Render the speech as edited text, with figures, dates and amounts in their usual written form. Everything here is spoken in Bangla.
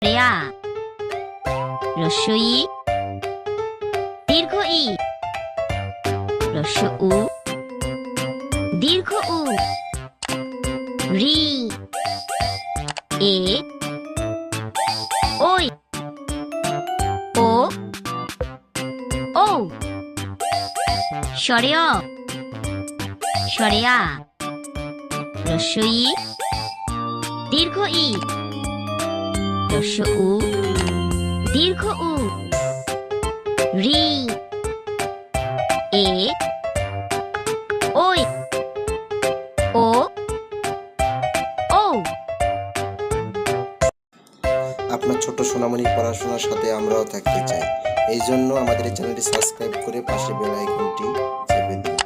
রেয়া রস্যই দীর্ঘ ই রস্য উ দীর্ঘ উ রি এ ওই ও ও স্বরেয় স্বরেয়া রস্যই দীর্ঘ ই রস্য উ দীর্ঘ উ রি এ ওই ও ও। আপনার ছোট সোনামণির পড়াশোনার সাথে আমরাও থাকতে চাই। এই জন্য আমাদের এই চ্যানেলটি সাবস্ক্রাইব করে পাশে বেল আইকনটি চেপে দিন।